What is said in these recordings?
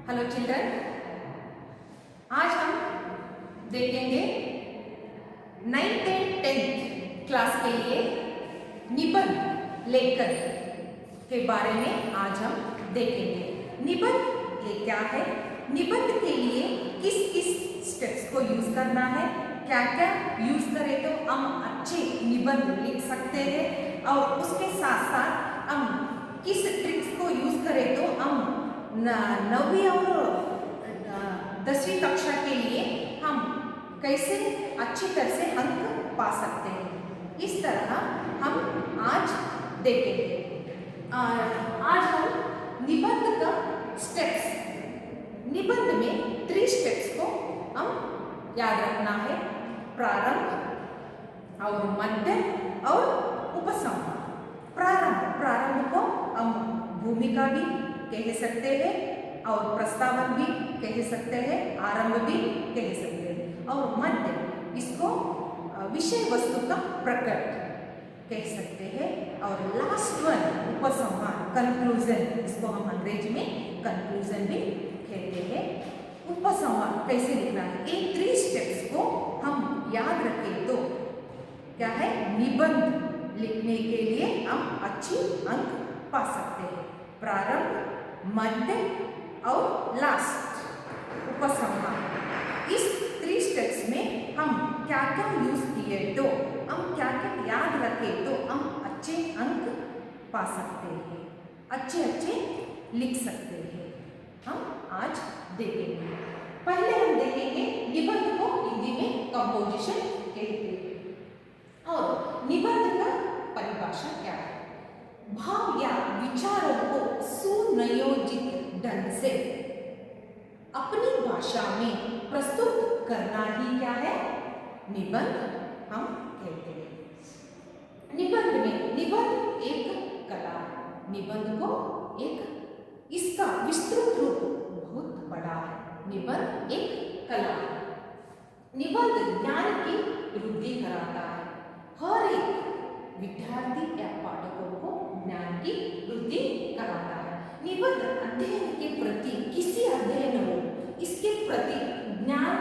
Hello children, आज हम देखेंगे 9th एंड 10th क्लास के लिए निबंध लेखन के बारे में आज हम देखेंगे। निबंध ये क्या है, निबंध के लिए किस किस स्टेप्स को यूज करना है, क्या क्या यूज करें तो हम अच्छे निबंध लिख सकते हैं, और उसके साथ साथ हम किस ट्रिक्स को यूज करें तो हम 9वीं और 10वीं कक्षा के लिए हम कैसे अच्छी तरह से अंक पा सकते हैं, इस तरह हम आज देखेंगे। आज हम निबंध का स्टेप्स, निबंध में 3 स्टेप्स को हम याद रखना है, प्रारंभ और मध्य और उपसंहार। प्रारंभ को हम भूमिका भी कह सकते हैं और प्रस्तावन भी कह सकते हैं, आरंभ भी कह सकते हैं, और मध्य इसको विषय वस्तु का प्रकट कह सकते हैं, और लास्ट वन उपसंहार, कंक्लूजन, इसको हम अंग्रेजी में कंक्लूजन भी कहते हैं। उपसंहार कैसे लिखना है, इन 3 स्टेप्स को हम याद रखें तो क्या है, निबंध लिखने के लिए हम अच्छी अंक पा सकते हैं। प्रारंभ, मध्य और लास्ट उपसंहार, इस 3 स्टेप्स में हम क्या क्या यूज किए तो हम क्या क्या याद रखें तो हम अच्छे अंक पा सकते हैं, अच्छे लिख सकते हैं, हम आज देखेंगे। पहले हम देखेंगे निबंध को हिंदी में कंपोजिशन कहते हैं, और निबंध का परिभाषा क्या है, भाव या विचारों को सुनियोजित ढंग से अपनी भाषा में प्रस्तुत करना ही क्या है, निबंध हम कहते हैं। निबंध एक कला है, निबंध को एक, इसका विस्तृत रूप बहुत बड़ा है, निबंध एक कला है। निबंध ज्ञान की वृद्धि कराता है, हर एक विद्यार्थी या पाठकों को ज्ञान की वृद्धि कराता है। निबंध अध्ययन के प्रति, किसी अध्ययन हो इसके प्रति ज्ञान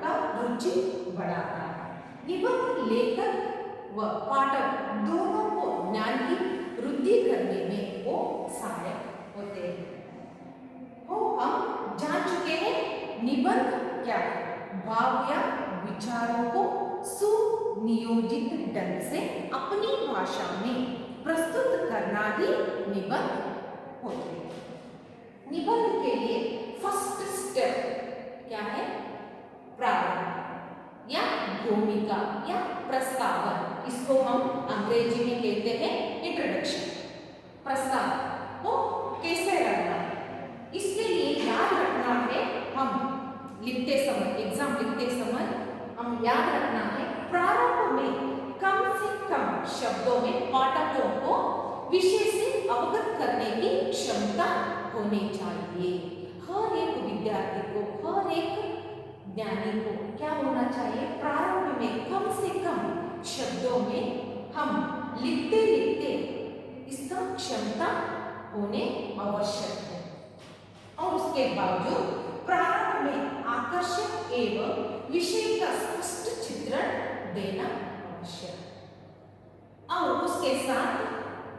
का रुचि बढ़ाता है। निबंध लेखक व पाठक दोनों को ज्ञान की वृद्धि करने में वो सहायक होते हैं। हम जान चुके हैं निबंध क्या है, भाव या विचारों को सुनियोजित ढंग से अपनी भाषा में प्रस्तुत करना ही निबंध होते हैं। निबंध के लिए फर्स्ट स्टेप क्या है, प्रारंभ या भूमिका या प्रस्तावन, इसको हम अंग्रेजी में कहते हैं इंट्रोडक्शन। प्रस्ताव वो कैसे रखना है, इसके लिए याद रखना है, हम लिखते समय, एग्जाम लिखते समय हम याद रखना है, प्रारंभ में कम से कम शब्दों में पाठकों को विषय से अवगत करने की क्षमता होनी चाहिए। हर एक विद्यार्थी को, हर एक ज्ञानी को क्या होना चाहिए, प्रारंभ में कम से कम शब्दों में हम लिखते लिखते इसका क्षमता होने आवश्यक है, और उसके बावजूद प्रारंभ में आकर्षक एवं विषय का स्पष्ट चित्रण देना आवश्यक है, और उसके साथ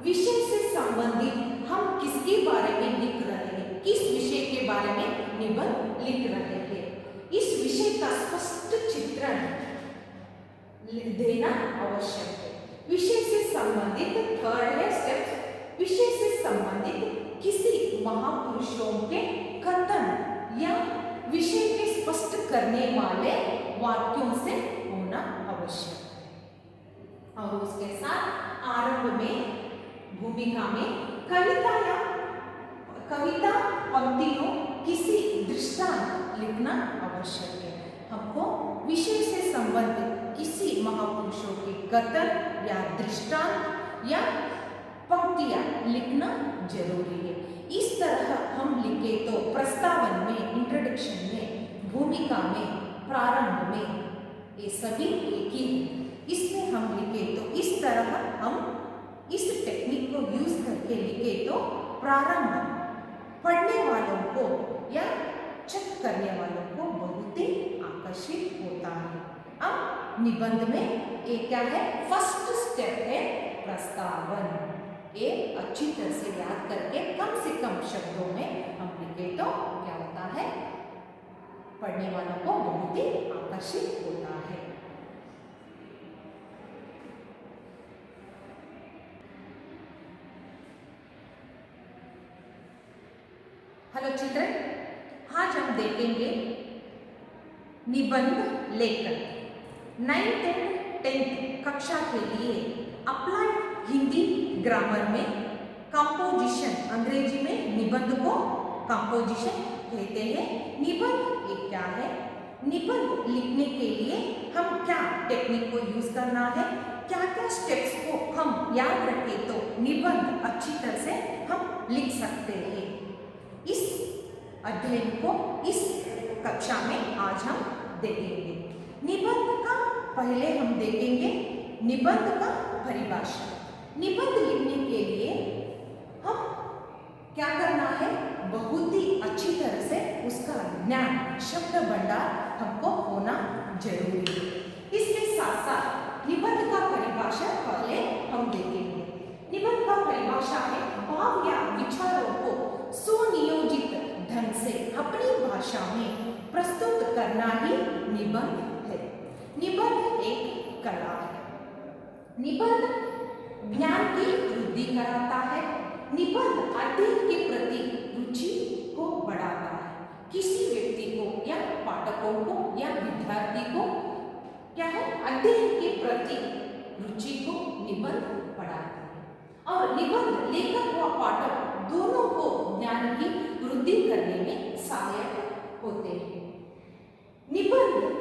विषय से संबंधित हम किसके बारे में लिख रहे हैं, किस विषय के बारे में निबंध लिख रहे हैं, इस विषय का स्पष्ट चित्रण देना आवश्यक है। विषय से संबंधित थर्ड है स्टेप, विषय से संबंधित किसी महापुरुषों के कथन या विषय के स्पष्ट करने वाले वाक्यों से होना आवश्यक है, और उसके साथ आरंभ में, भूमिका में कविता पंक्तियों किसी दृष्टांत लिखना आवश्यक है। हमको विषय से संबंधित किसी महापुरुषों के कथन या दृष्टांत या पंक्तियां लिखना जरूरी है। इस तरह हम लिखे तो प्रस्तावन में, इंट्रोडक्शन में, भूमिका में, प्रारंभ में, ये सभी एक ही, इसमें हम लिखे तो इस तरह हम इस टेक्निक को यूज करके लिखे तो प्रारंभ पढ़ने वालों को या करने वालों को बहुत ही आकर्षित होता है। अब निबंध में ये क्या है, फर्स्ट स्टेप है प्रस्तावन। ये अच्छी तरह से याद करके कम से कम शब्दों में हम लिखे तो क्या होता है, पढ़ने वालों को बहुत ही आकर्षित होता है। हेलो चिल्ड्रन, आज हम देखेंगे निबंध लेखन 9th and 10th कक्षा के लिए अप्लाइड हिंदी ग्रामर में कंपोजिशन, अंग्रेजी में निबंध को कंपोजिशन कहते हैं। निबंध एक क्या है, निबंध लिखने के लिए हम क्या टेक्निक को यूज करना है, क्या क्या स्टेप्स को हम याद रखें तो निबंध अच्छी तरह से हम लिख सकते हैं। इस अध्ययन को इस कक्षा में आज हम देखेंगे। निबंध का पहले हम देखेंगे निबंध का परिभाषा। निबंध लिखने के लिए हम क्या करना है, बहुत ही अच्छी तरह से उसका ज्ञान, शब्द भंडार हमको होना जरूरी है। इसके साथ साथ निबंध का परिभाषा पहले हम देखेंगे। निबंध का परिभाषा है भाव या विचारों को सुनियोजित ढंग से अपनी भाषा में प्रस्तुत करना ही निबंध है। निबंध एक कला है। निबंध ज्ञान की वृद्धि कराता है। निबंध अध्ययन के प्रति रुचि को बढ़ाता है। किसी व्यक्ति को या पाठकों को या विद्यार्थी को क्या है, अध्ययन के प्रति रुचि को निबंध बढ़ाता है। और निबंध लेखक व पाठक दोनों को ज्ञान की वृद्धि करने में सहायक होते हैं। निबंध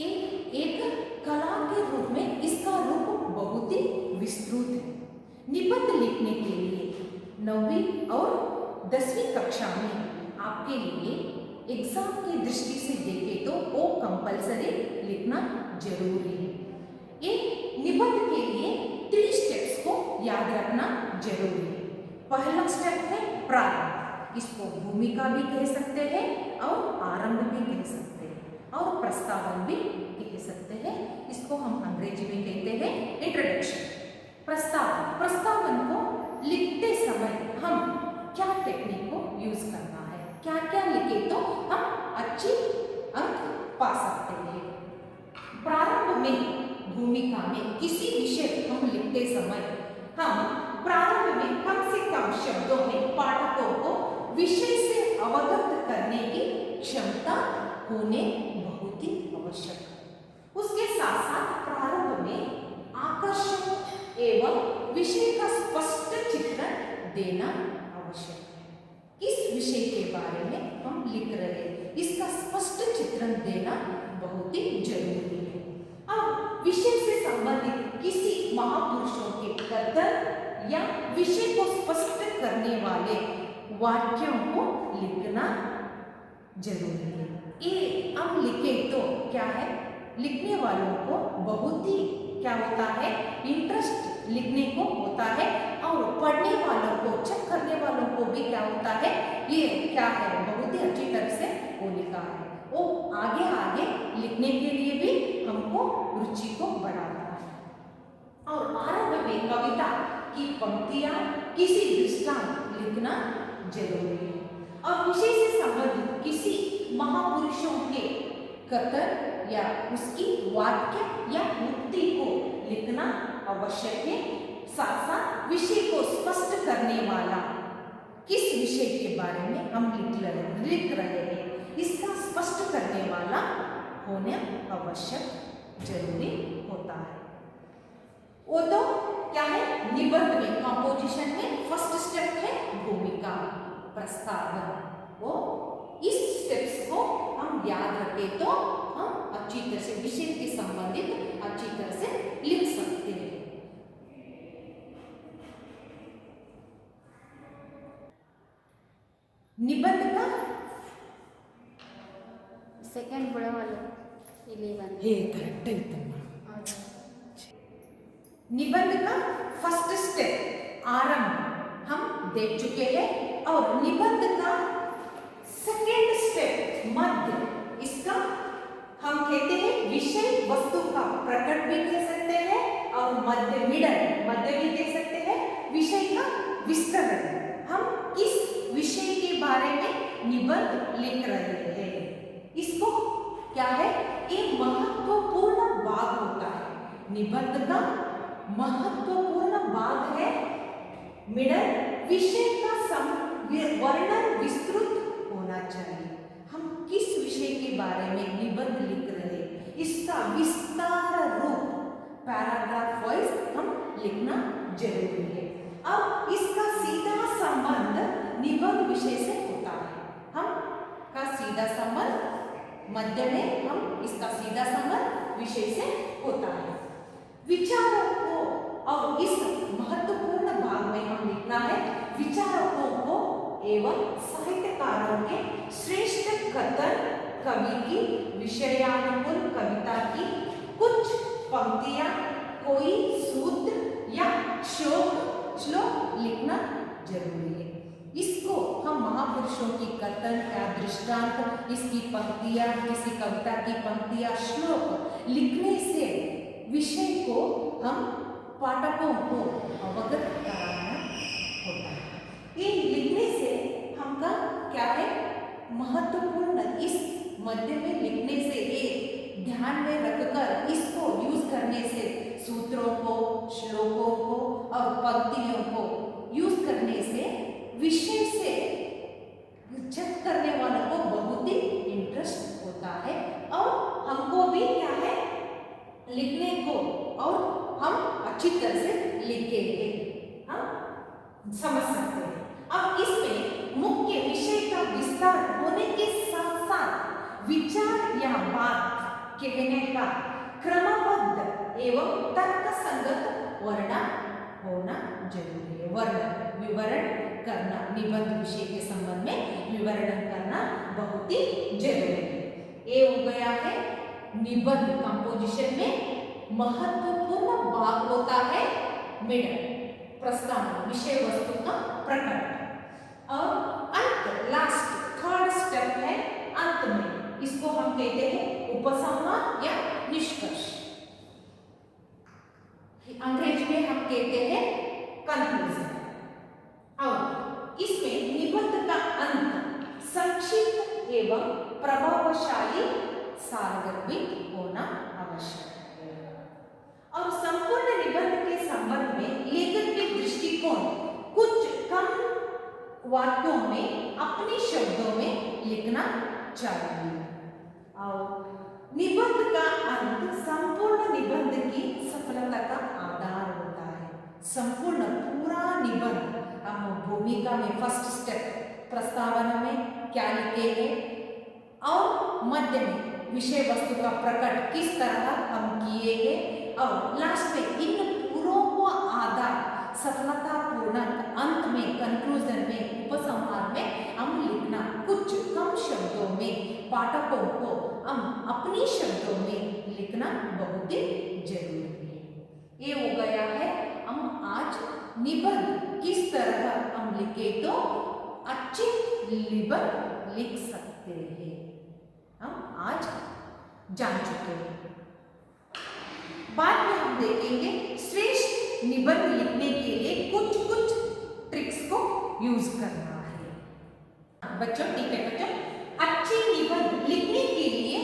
एक कला के रूप में इसका रूप बहुत ही विस्तृत है। निबंध लिखने के लिए 9वीं और 10वीं कक्षा में आपके लिए एग्जाम की दृष्टि से देखें तो वो कंपलसरी लिखना जरूरी है। ये निबंध के लिए 3 स्टेप्स को याद रखना जरूरी है। पहला स्टेप है प्रारंभ, इसको भूमिका भी कह सकते हैं और आरंभ भी कह सकते हैं और प्रस्तावन भी कह सकते हैं। इसको हम अंग्रेजी में कहते हैं इंट्रोडक्शन। प्रस्तावन, प्रस्तावन को लिखते समय हम क्या टेक्निक को यूज करना है, क्या क्या लिखे तो हम अच्छी अंक पा सकते हैं। प्रारंभ में, भूमिका में किसी विषय हम लिखते समय हम प्रारंभ में कम से कम शब्दों में पाठकों को विषय से अवगत करने की क्षमता होने बहुत ही आवश्यक है। उसके साथ साथ प्रारंभ में आकर्षक एवं विषय का स्पष्ट चित्रण देना आवश्यक है। किस विषय के बारे में हम लिख रहे हैं, इसका स्पष्ट चित्रण देना बहुत ही जरूरी है। अब विषय से संबंधित किसी महापुरुषों के कथन या विषय को स्पष्ट करने वाले वाक्यों को लिखना जरूरी है। ये हम लिखे तो क्या है, लिखने वालों को बहुत ही क्या होता है, इंटरेस्ट लिखने को होता है और पढ़ने वालों को, चेक करने वालों को भी क्या होता है, ये क्या है, बहुत ही अच्छी तरह से वो लिखा है। वो आगे आगे लिखने के लिए भी हमको रुचि को बढ़ाता है। और आरंभ में कविता की पंक्तियां, किसी दृष्टांत लिखना जरूरी है। और विषय से संबंधित किसी महापुरुषों के कथन या उसकी वाक्य या उक्ति को लिखना आवश्यक है। साथ साथ विषय को स्पष्ट करने वाला, किस विषय के बारे में हम लिख रहे हैं, इसका स्पष्ट करने वाला होना आवश्यक जरूरी होता है। वो तो क्या है, निबंध में कंपोजिशन में फर्स्ट स्टेप है भूमिका, प्रस्तावन। वो इस स्टेप्स को हम याद रखें तो हम अच्छी तरह से विषय के संबंधित अच्छी तरह से लिख सकते हैं। निबंध का सेकंड बड़ा वाला 11 हे करेक्ट। निबंध का फर्स्ट स्टेप आरंभ हम देख चुके हैं और निबंध का सेकेंड स्टेप मध्य, इसका हम कहते हैं विषय वस्तु का प्रकट भी कह सकते हैं और मध्य मिडल मध्य भी कह सकते हैं, विषय का विस्तरण। हम किस विषय के बारे में निबंध लिख रहे हैं, इसको क्या है, एक महत्वपूर्ण भाग होता है। निबंध का महत्वपूर्ण भाग है मिडल, विषय का वर्णन विस्तृत होना चाहिए। हम किस विषय के बारे में निबंध लिख रहे हैं, इसका विस्तार रूप पैराग्राफ वाइज हम लिखना जरूरी है। अब इसका सीधा संबंध निबंध विषय से होता है। हम का सीधा संबंध मध्य में, हम इसका सीधा संबंध विषय से होता है। विचारों को, और इस महत्वपूर्ण भाग में हम लिखना है विचारकों को एवं साहित्यकारों के श्रेष्ठ कथन, कवि की विषयानुकूल कविता की कुछ पंक्तियां, कोई सूत्र या श्लोक लिखना जरूरी है। इसको हम महापुरुषों की कथन या दृष्टांत, इसकी पंक्तियां, किसी कविता की पंक्तियां, श्लोक लिखने से विषय को हम पाठकों को अवगत कराना होता है। ये लिखने से हमका क्या है, महत्वपूर्ण, इस मध्य में लिखने से एक ध्यान में रखकर इसको यूज करने से सूत्रों को, श्लोकों को और पंक्तियों को यूज करने से विषय से चेक करने वालों को बहुत ही इंटरेस्ट होता है और हमको भी क्या है लिखने को, और हम अच्छी तरह से लिखेंगे, हम समझ सकते हैं। अब इसमें मुख्य विषय का विस्तार होने के साथ साथ विचार या बात कहने का क्रमबद्ध एवं तर्कसंगत वर्णन होना जरूरी है। वर्णन, विवरण करना, निबंध विषय के संबंध में विवरण करना बहुत ही जरूरी है। ये हो गया है निबंध कंपोजिशन में महत्वपूर्ण भाग होता है मिडल, प्रस्तावना, विषय वस्तु का प्रकट, और अंत, लास्ट, थर्ड स्टेप है अंत में, इसको हम कहते हैं उपसंहार या निष्कर्ष। अंग्रेजी में हम कहते हैं कंक्लूजन। और इसमें निबंध का अंत संक्षिप्त एवं प्रभावशाली सारगर्भित होना आवश्यक है। और संपूर्ण निबंध के संबंध में लेखक के दृष्टिकोण कुछ कम वाक्यों में अपने शब्दों में लिखना चाहिए। और निबंध का अंत संपूर्ण निबंध की सफलता का आधार होता है। संपूर्ण पूरा निबंध हम भूमिका में फर्स्ट स्टेप प्रस्तावना में क्या लिखेंगे और मध्य में विषय वस्तु का प्रकट किस तरह हम किएंगे और लास्ट में इन पूरों को आधार सफलतापूर्ण अंत में कंक्लूजन में उपसंहार में हम लिखना कुछ कम शब्दों में पाठकों को हम अपने शब्दों में लिखना बहुत ही जरूरी है। ये हो गया है हम आज निबंध किस तरह हम लिखे तो अच्छे निबंध लिख सकते हैं, हम आज जान चुके हैं। बाद में हम देखेंगे श्रेष्ठ निबंध लिखने के लिए कुछ कुछ ट्रिक्स को यूज करना है। बच्चों ठीक है बच्चों, अच्छे निबंध लिखने के लिए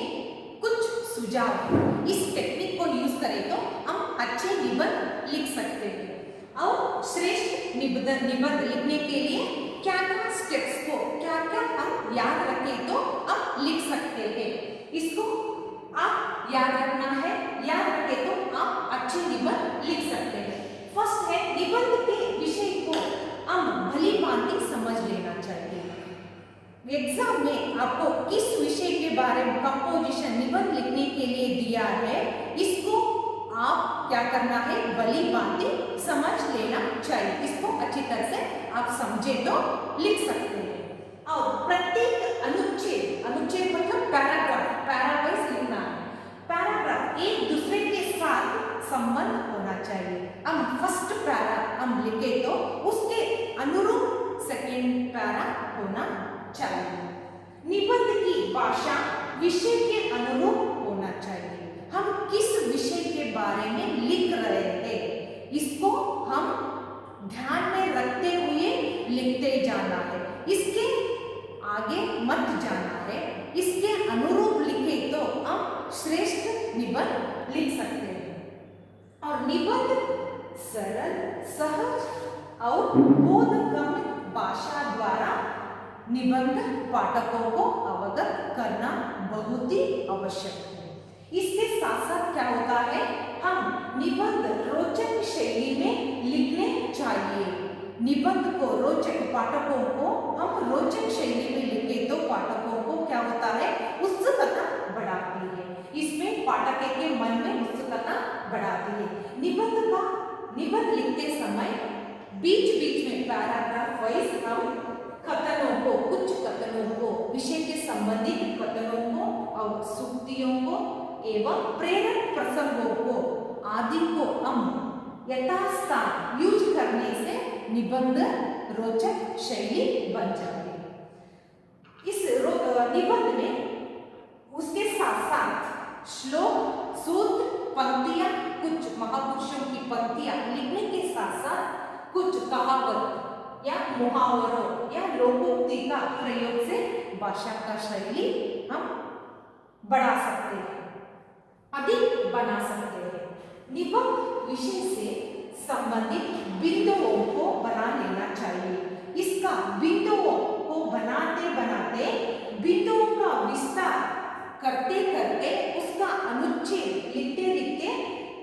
कुछ सुझाव, इस टेक्निक को यूज करें तो हम अच्छे निबंध लिख सकते हैं। और श्रेष्ठ निबंध लिखने के लिए क्या क्या स्टेप्स को क्या क्या हम याद रखें तो हम लिख सकते हैं, इसको आप याद रखना है। याद रखें तो आप अच्छे निबंध लिख सकते हैं। फर्स्ट है निबंध के विषय को हम भली भांति समझ लेना चाहिए। एग्जाम में आपको किस विषय के बारे में कंपोजिशन निबंध लिखने के लिए दिया है, इसको आप क्या करना है भली भांति समझ लेना चाहिए। इसको अच्छी तरह से आप समझे तो लिख सकते हैं। और प्रत्येक अनुच्छेद मतलब पैराग्राफ लिखना है। पैराग्राफ एक दूसरे के साथ संबंध होना चाहिए। हम फर्स्ट पैरा हम लिखे तो उसके अनुरूप सेकेंड पैरा होना चाहिए। निबंध की भाषा विषय के अनुरूप होना चाहिए। हम किस विषय के बारे में लिख रहे हैं इसको हम ध्यान में रखते हुए लिखते जाना है, इसके आगे मत जाना है। इसके अनुरूप लिखे तो हम श्रेष्ठ निबंध लिख सकते हैं। और निबंध सरल, सहज और बोधगम्य भाषा द्वारा निबंध पाठकों को अवगत करना बहुत ही आवश्यक है। इसके साथ साथ क्या होता है, हम निबंध रोचक शैली में लिखने चाहिए। निबंध को रोचक, पाठकों को हम रोचक शैली में लिखे तो पाठकों को क्या होता है, उत्सुकता बढ़ाती है। इसमें पाठक के मन में उत्सुकता बढ़ाती है। निबंध लिखते समय बीच बीच में पैराग्राफ वाइज हम कथनों को, कुछ कथनों को, विषय के संबंधित कथनों को और सूक्तियों को एवं प्रेरक प्रसंगों को आदि को हम यथास्थान यूज करने से निबंध रोचक शैली बन जाती है। इस निबंध में उसके साथ साथ श्लोक, सूत्र, पंक्तियां, कुछ महापुरुषों की पंक्तियां लिखने के साथ साथ कुछ कहावत या मुहावरों या लोकोक्ति का प्रयोग से भाषा का शैली हम बढ़ा सकते हैं, अधिक बना सकते हैं। निबंध विषय से संबंधित बिंदुओं को बना लेना चाहिए। इसका बिंदुओं को बनाते बनाते, बिंदुओं का विस्तार करते करते उसका अनुच्छेद लिखते लिखते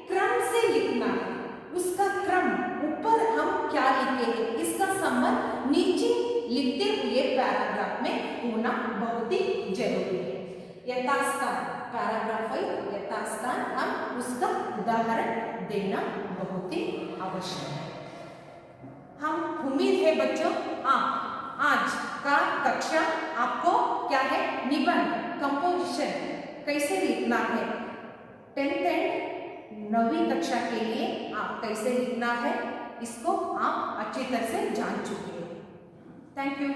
क्रम से लिखना है। उसका क्रम, ऊपर हम क्या लिखे हैं इसका संबंध नीचे लिखते हुए पैराग्राफ में होना बहुत ही जरूरी है। यथास्थान, पैराग्राफ वाइज यथास्थान हम उसका उदाहरण देना बहुत ही आवश्यक है। हम उम्मीद है बच्चों आज का कक्षा आपको क्या है, निबंध कंपोजिशन कैसे लिखना है, 10th एंड 9वीं कक्षा के लिए आप कैसे लिखना है इसको आप अच्छी तरह से जान चुके हैं। Thank you.